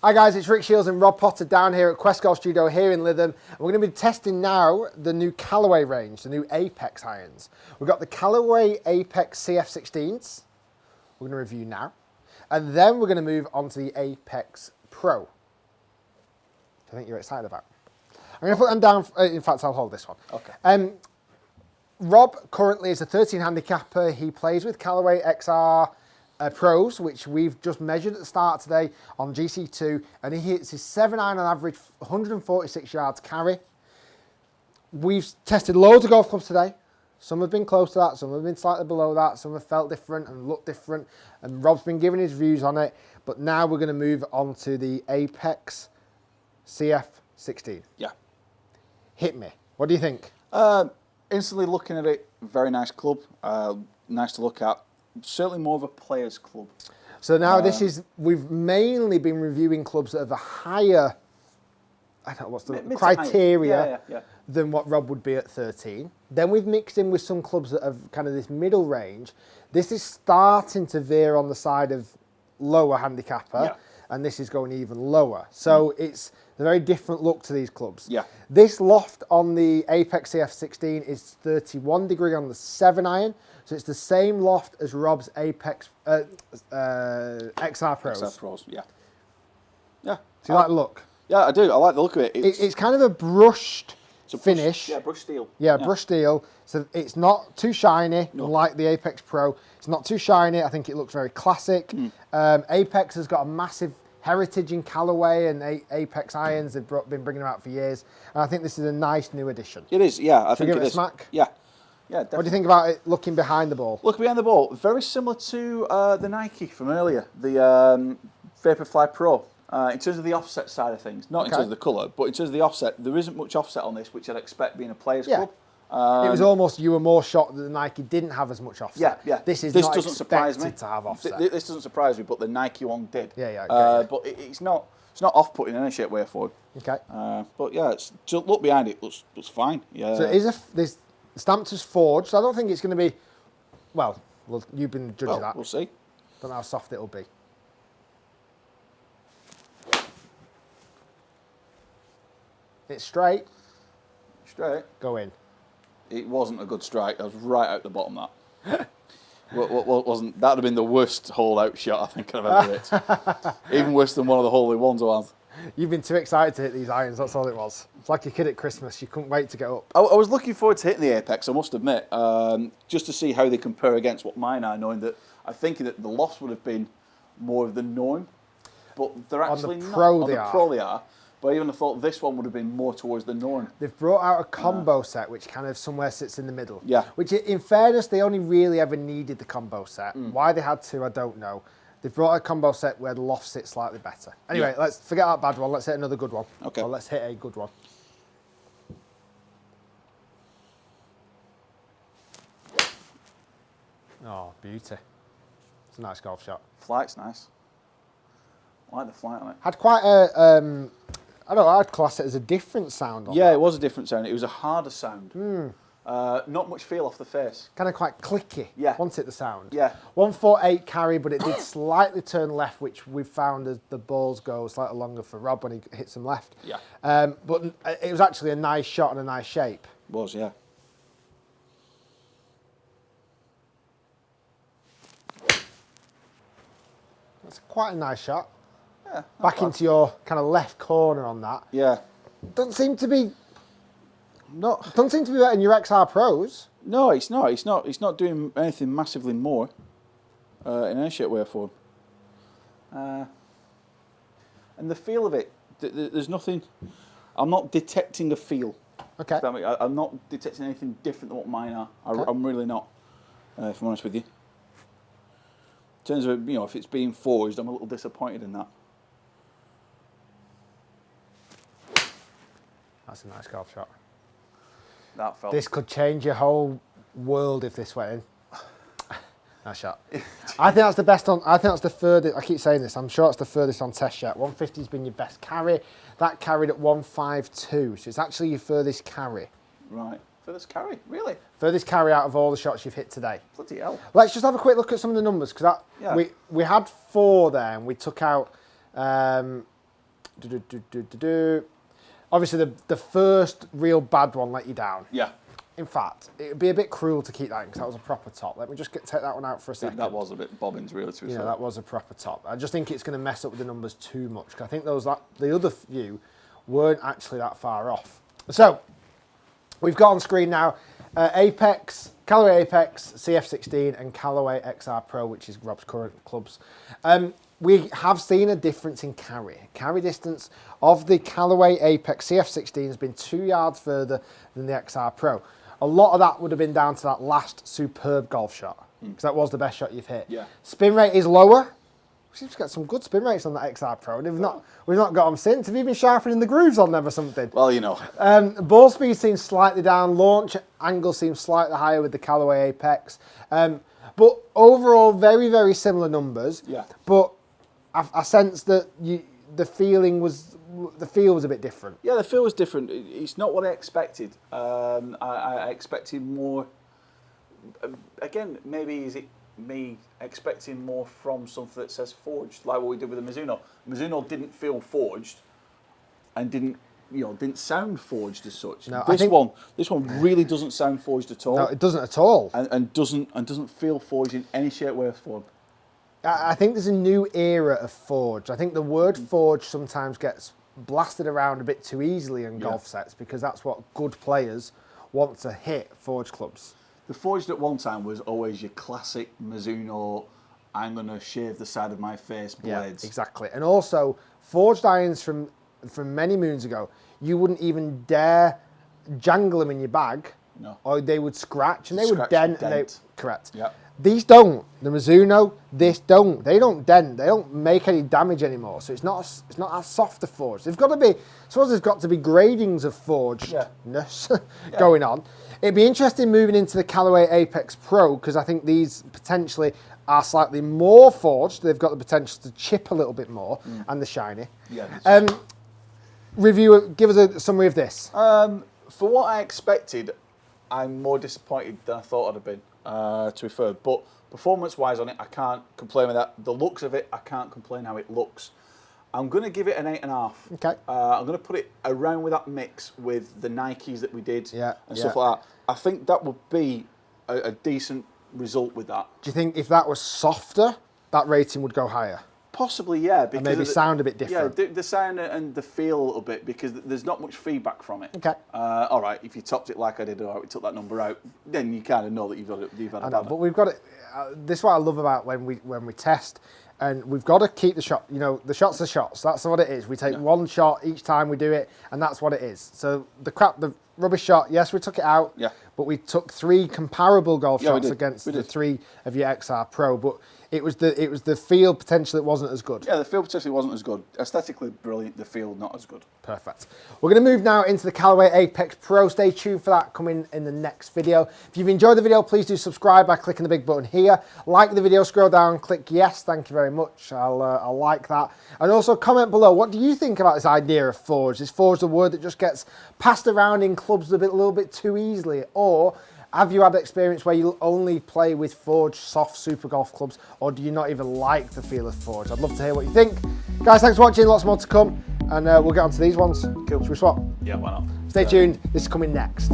Hi guys, it's Rick Shiels and Rob Potter down here at Quest Golf Studio here in Lytham. And we're going to be testing now the new Callaway range, the new Apex irons. We've got the Callaway Apex CF16s, we're going to review now. And then we're going to move on to the Apex Pro, which I think you're excited about. I'm going to put them down, in fact I'll hold this one. Okay. Rob currently is a 13 handicapper. He plays with Callaway XR Pros, which we've just measured at the start today on GC2, and he hits his 7-iron on average, 146 yards carry. We've tested loads of golf clubs today. Some have been close to that, some have been slightly below that, some have felt different and looked different, and Rob's been giving his views on it. But now we're going to move on to the Apex CF16. Yeah. Hit me. What do you think? Instantly looking at it, very nice club, nice to look at. Certainly more of a player's club. So now we've mainly been reviewing clubs that have a higher, I don't know what's the criteria than what Rob would be at 13. Then we've mixed in with some clubs that have kind of this middle range. This is starting to veer on the side of lower handicapper, and this is going even lower. So it's a very different look to these clubs. Yeah. This loft on the Apex CF16 is 31 degree on the 7-iron. So it's the same loft as Rob's Apex XR Pros. XR Pros, yeah. Yeah. Do you like the look? Yeah, I do. I like the look of it. It's kind of a brushed finish. Yeah, brushed steel. Yeah, brushed steel. So it's not too shiny, unlike the Apex Pro. It's not too shiny. I think it looks very classic. Apex has got a massive heritage in Callaway, and Apex irons, they've been bringing them out for years. And I think this is a nice new addition. It is, yeah. I think give it it a is. smack? Yeah. Yeah, definitely. What do you think about it looking behind the ball? Looking behind the ball, very similar to the Nike from earlier, the Vaporfly Pro. In terms of the offset side of things, not in terms of the colour, but in terms of the offset, there isn't much offset on this, which I'd expect being a player's club. It was almost, you were more shocked that the Nike didn't have as much offset. Yeah. This is this not doesn't surprise me. to have offset. This doesn't surprise me, but the Nike one did. Yeah. But it's not off-putting in any shape, way forward. Okay. But yeah, to look behind it looks fine. Yeah. So it is this stamped as forged. So I don't think it's going to be. Well, you've been judging that. We'll see. Don't know how soft it'll be. It's straight. Straight. Go in. It wasn't a good strike. That was right out the bottom. That. Wasn't that'd have been the worst hold-out shot I think I've ever hit. Even worse than one of the holy ones I had. You've been too excited to hit these irons. That's all it was. It's like a kid at Christmas. You couldn't wait to get up. I was looking forward to hitting the Apex, I must admit, just to see how they compare against what mine are, knowing that I think that the Lofts would have been more of the norm, but they're actually not. On the Pro they are. But I even thought this one would have been more towards the norm. They've brought out a combo set, which kind of somewhere sits in the middle. Yeah. Which, in fairness, they only really ever needed the combo set. Why they had to, I don't know. They've brought a combo set where the loft sits slightly better. Anyway, let's forget that bad one. Let's hit another good one. Okay. Or let's hit a good one. Oh, beauty. It's a nice golf shot. Flight's nice. I like the flight on it. Had quite a, I don't know, I'd class it as a different sound on Yeah, that. it was a different sound. It was a harder sound. Not much feel off the face. Kind of quite clicky, wasn't it, the sound? Yeah. 148 carry, but it did slightly turn left, which we've found as the balls go slightly longer for Rob when he hits them left. Yeah. But it was actually a nice shot and a nice shape. It was, yeah. That's quite a nice shot. Yeah. Back into your kind of left corner on that. Yeah. Doesn't seem to be better than your XR Pros. No, it's not. It's not doing anything massively more in any shape, way, or form. And the feel of it, there's nothing. I'm not detecting a feel. Okay. I'm not detecting anything different than what mine are. I'm really not, if I'm honest with you. In terms of, if it's being forged, I'm a little disappointed in that. That's a nice golf shot. That felt. This could change your whole world if this went in. Nice shot. I think that's the best on. I think that's the furthest. I keep saying this. I'm sure it's the furthest on test shot. 150's been your best carry. That carried at 152, so it's actually your furthest carry. Right. Furthest carry, really? Furthest carry out of all the shots you've hit today. Bloody hell. Let's just have a quick look at some of the numbers, because we had 4 there, and we took out Obviously, the first real bad one let you down. Yeah. In fact, it would be a bit cruel to keep that in because that was a proper top. Let me just take that one out for a second. That was a bit bobbins, really, to be fair. Yeah, that was a proper top. I just think it's going to mess up with the numbers too much. Cause I think the other few weren't actually that far off. So, we've got on screen now Apex, Callaway Apex CF16 and Callaway XR Pro, which is Rob's current clubs. We have seen a difference in carry. Carry distance of the Callaway Apex CF16 has been 2 yards further than the XR Pro. A lot of that would have been down to that last superb golf shot, because that was the best shot you've hit. Yeah. Spin rate is lower. We seem to get some good spin rates on that XR Pro, and we've not got them since. Have you been sharpening the grooves on them or something? Well, you know. Ball speed seems slightly down. Launch angle seems slightly higher with the Callaway Apex. But overall, very, very similar numbers. Yeah. But I sense that the feel was a bit different. Yeah, the feel was different. It's not what I expected. I expected more. Again, maybe is it me expecting more from something that says forged, like what we did with the Mizuno. Mizuno didn't feel forged, and didn't sound forged as such. No, this one really doesn't sound forged at all. No, it doesn't at all. And doesn't feel forged in any shape, way, or form. I think there's a new era of forged. I think the word forged sometimes gets blasted around a bit too easily in golf sets because that's what good players want to hit, forged clubs. The forged at one time was always your classic Mizuno, I'm going to shave the side of my face blades. Yeah, exactly. And also, forged irons from many moons ago, you wouldn't even dare jangle them in your bag, or they would scratch and they would dent. Correct. Yep. These don't. The Mizuno, they don't dent. They don't make any damage anymore. So it's not as soft a forge. They've got to be. I suppose there's got to be gradings of forgedness going on. It'd be interesting moving into the Callaway Apex Pro because I think these potentially are slightly more forged. They've got the potential to chip a little bit more and the shiny. Yeah. Give us a summary of this. For what I expected, I'm more disappointed than I thought I'd have been. To be fair, but performance-wise on it, I can't complain with that. The looks of it, I can't complain how it looks. I'm going to give it an 8.5. Okay. I'm going to put it around with that mix with the Nikes that we did and stuff like that. I think that would be a decent result with that. Do you think if that was softer, that rating would go higher? Possibly, yeah. Because and maybe sound a bit different. Yeah, the sound and the feel a little bit because there's not much feedback from it. Okay. All right, if you topped it like I did, or we took that number out, then you kind of know that you've had a bad. But we've got it. This is what I love about when we test, and we've got to keep the shot. You know, the shots are shots. That's what it is. We take one shot each time we do it, and that's what it is. So the rubbish shot, yes, we took it out. Yeah. But we took 3 comparable golf shots against the 3 of your XR Pro, but it was the feel potentially it wasn't as good. Yeah, the feel potentially wasn't as good. Aesthetically brilliant, the feel not as good. Perfect. We're going to move now into the Callaway Apex Pro. Stay tuned for that coming in the next video. If you've enjoyed the video, please do subscribe by clicking the big button here. Like the video, scroll down, click yes. Thank you very much. I'll like that. And also comment below, what do you think about this idea of forged? Is forged a word that just gets passed around in clubs a little bit too easily? Or have you had experience where you only play with forged soft super golf clubs, or do you not even like the feel of forged? I'd love to hear what you think. Guys, thanks for watching. Lots more to come, and we'll get on to these ones. Cool. Should we swap? Yeah, why not? Stay tuned. This is coming next.